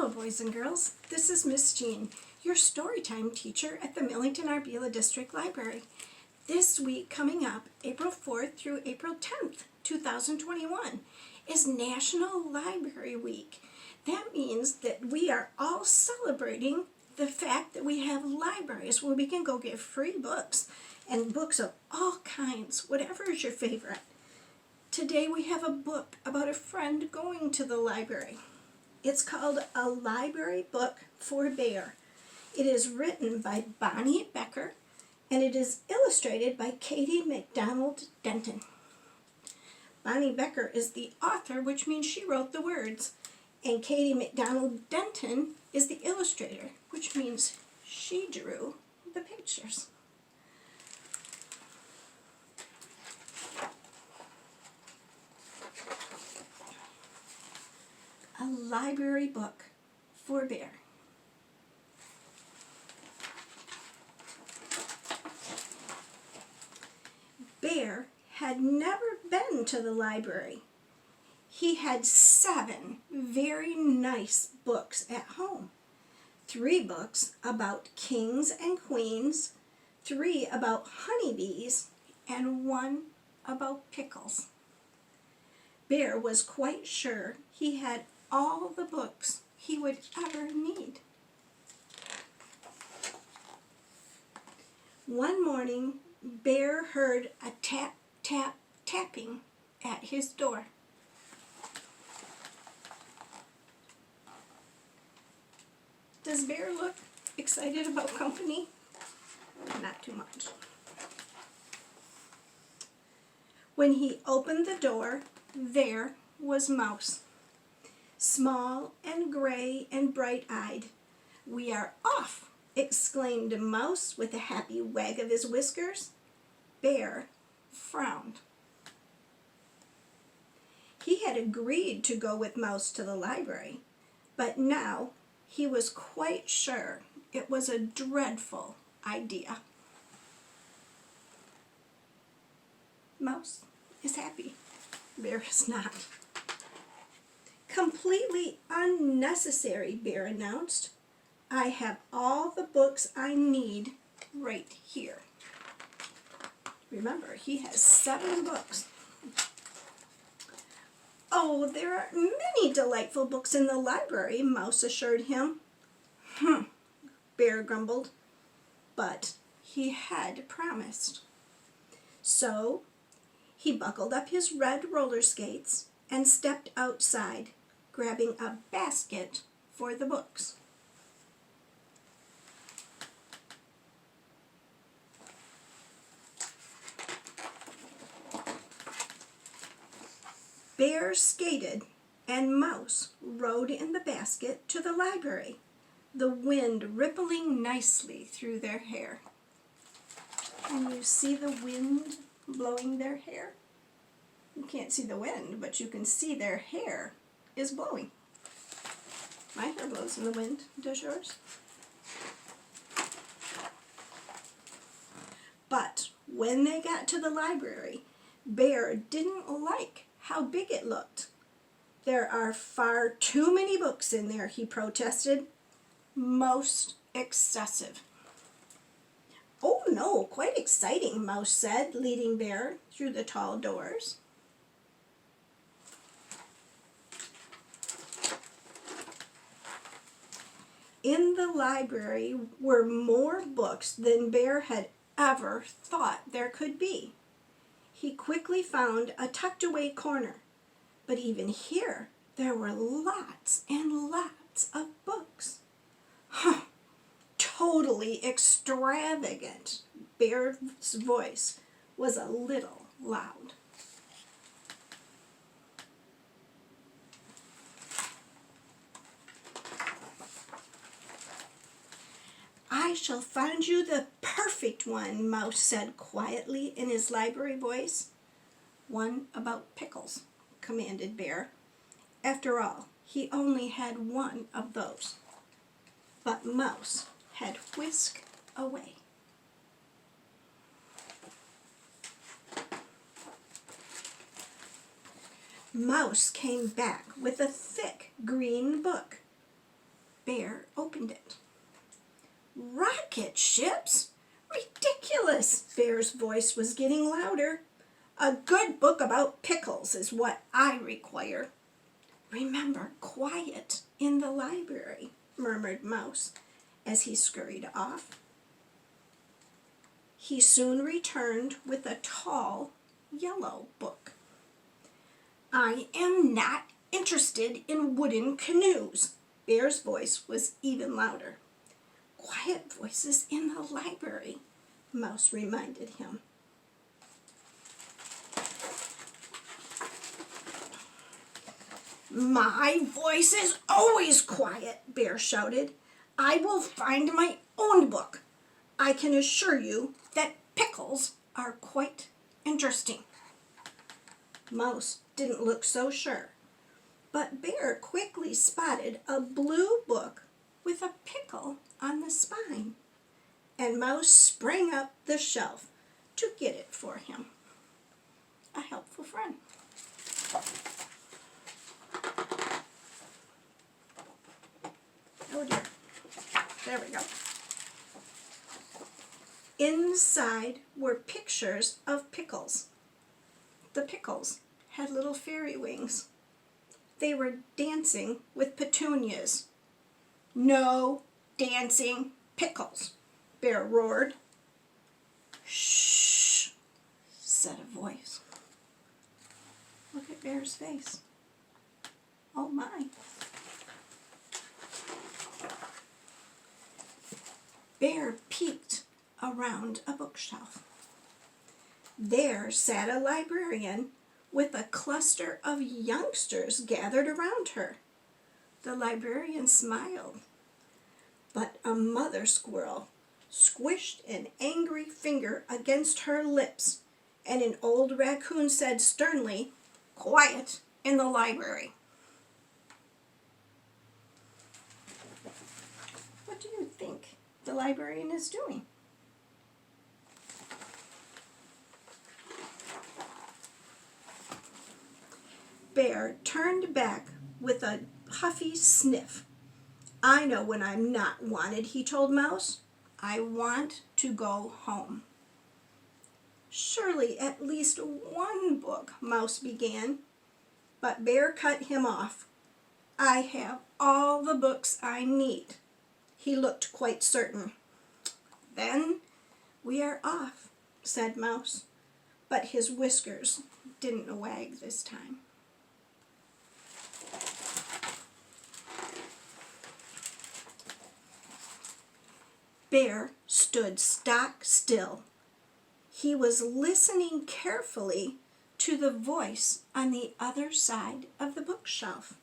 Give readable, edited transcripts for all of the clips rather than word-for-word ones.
Hello, boys and girls. This is Miss Jean, your Storytime teacher at the Millington-Arbela District Library. This week coming up, April 4th through April 10th, 2021, is National Library Week. That means that we are all celebrating the fact that we have libraries where we can go get free books, and books of all kinds, whatever is your favorite. Today we have a book about a friend going to the library. It's called A Library Book for Bear. It is written by Bonny Becker, and it is illustrated by Kady MacDonald Denton. Bonny Becker is the author, which means she wrote the words, and Kady MacDonald Denton is the illustrator, which means she drew the pictures. A Library Book for Bear. Bear had never been to the library. He had 7 very nice books at home. 3 books about kings and queens, 3 about honeybees, and 1 about pickles. Bear was quite sure he had all the books he would ever need. One morning, Bear heard a tap, tap, tapping at his door. Does Bear look excited about company? Not too much. When he opened the door, there was Mouse. Small and gray and bright-eyed. "We are off!" exclaimed Mouse with a happy wag of his whiskers. Bear frowned. He had agreed to go with Mouse to the library, but now he was quite sure it was a dreadful idea. Mouse is happy. Bear is not. "Completely unnecessary," Bear announced. "I have all the books I need right here." Remember, he has 7 books. "Oh, there are many delightful books in the library," Mouse assured him. Bear grumbled, but he had promised. So he buckled up his red roller skates and stepped outside, grabbing a basket for the books. Bear skated and Mouse rode in the basket to the library, the wind rippling nicely through their hair. Can you see the wind blowing their hair? You can't see the wind, but you can see their hair is blowing. My hair blows in the wind. Does yours? But when they got to the library, Bear didn't like how big it looked. "There are far too many books in there," he protested. "Most excessive." "Oh no, quite exciting," Mouse said, leading Bear through the tall doors. In the library were more books than Bear had ever thought there could be. He quickly found a tucked-away corner, but even here there were lots and lots of books. Totally extravagant. Bear's voice was a little loud. "I shall find you the perfect one," Mouse said quietly in his library voice. "One about pickles," commanded Bear. After all, he only had 1 of those. But Mouse had whisked away. Mouse came back with a thick green book. Bear opened it. Rocket ships? Ridiculous! Bear's voice was getting louder. A good book about pickles is what I require. Remember, quiet in the library, murmured Mouse as he scurried off. He soon returned with a tall, yellow book. I am not interested in wooden canoes. Bear's voice was even louder. Quiet voices in the library, Mouse reminded him. My voice is always quiet, Bear shouted. I will find my own book. I can assure you that pickles are quite interesting. Mouse didn't look so sure, but Bear quickly spotted a blue book with a pickle on the spine, and Mouse sprang up the shelf to get it for him. A helpful friend. Oh dear. There we go. Inside were pictures of pickles. The pickles had little fairy wings. They were dancing with petunias. No dancing pickles, Bear roared. Shh, said a voice. Look at Bear's face. Oh my. Bear peeked around a bookshelf. There sat a librarian with a cluster of youngsters gathered around her. The librarian smiled, but a mother squirrel squished an angry finger against her lips, and an old raccoon said sternly, "Quiet in the library." What do you think the librarian is doing? Bear turned back with a huffy sniff. I know when I'm not wanted, he told Mouse. I want to go home. Surely at least one book, Mouse began, but Bear cut him off. I have all the books I need. He looked quite certain. Then we are off, said Mouse, but his whiskers didn't wag this time. Bear stood stock still. He was listening carefully to the voice on the other side of the bookshelf.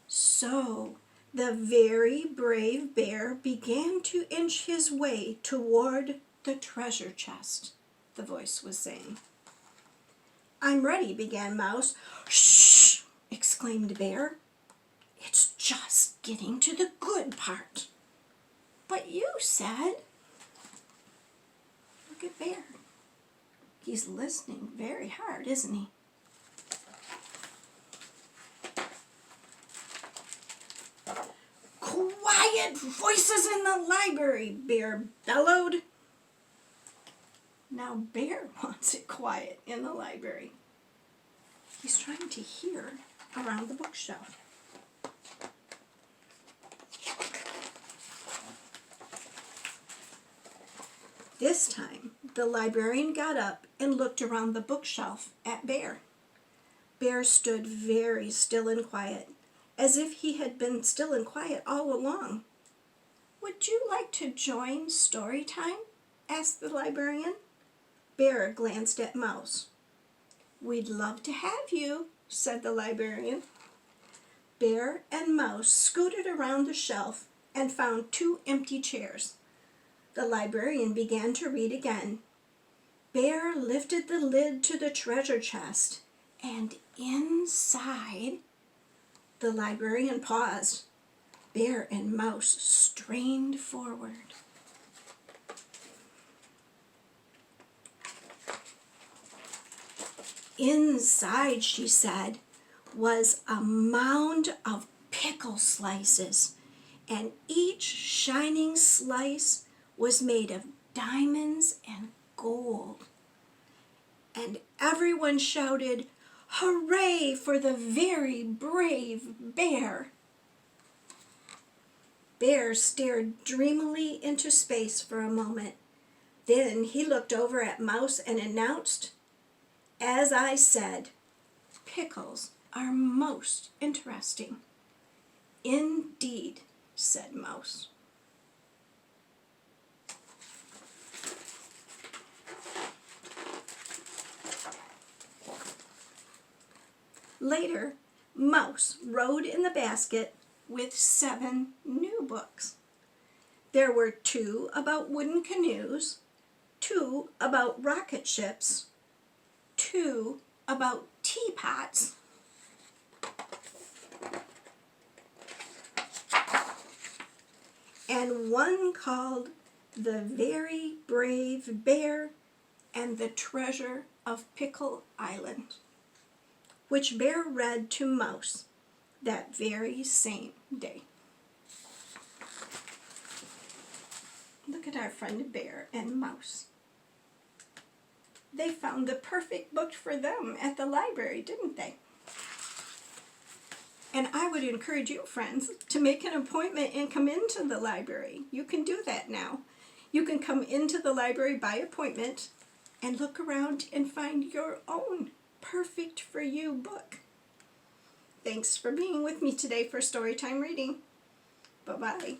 So the very brave Bear began to inch his way toward the treasure chest, the voice was saying. I'm ready, began Mouse. Shh, exclaimed Bear. It's just getting to the good part. But you said... Look at Bear. He's listening very hard, isn't he? Quiet voices in the library, Bear bellowed. Now Bear wants it quiet in the library. He's trying to hear around the bookshelf. This time, the librarian got up and looked around the bookshelf at Bear. Bear stood very still and quiet, as if he had been still and quiet all along. Would you like to join story time? Asked the librarian. Bear glanced at Mouse. We'd love to have you, said the librarian. Bear and Mouse scooted around the shelf and found 2 empty chairs. The librarian began to read again. Bear lifted the lid to the treasure chest, and inside... The librarian paused. Bear and Mouse strained forward. Inside, she said, was a mound of pickle slices. and each shining slice was made of diamonds and gold. And everyone shouted, "Hooray for the very brave bear!" Bear stared dreamily into space for a moment. Then he looked over at Mouse and announced, "As I said, pickles are most interesting." "Indeed," said Mouse. Later, Mouse rode in the basket with 7 new books. There were 2 about wooden canoes, 2 about rocket ships, 2 about teapots, and 1 called "The Very Brave Bear and the Treasure of Pickle Island," which Bear read to Mouse that very same day. Look at our friend Bear and Mouse. They found the perfect book for them at the library, didn't they? And I would encourage you, friends, to make an appointment and come into the library. You can do that now. You can come into the library by appointment and look around and find your own perfect for you book. Thanks for being with me today for Storytime Reading. Bye-bye.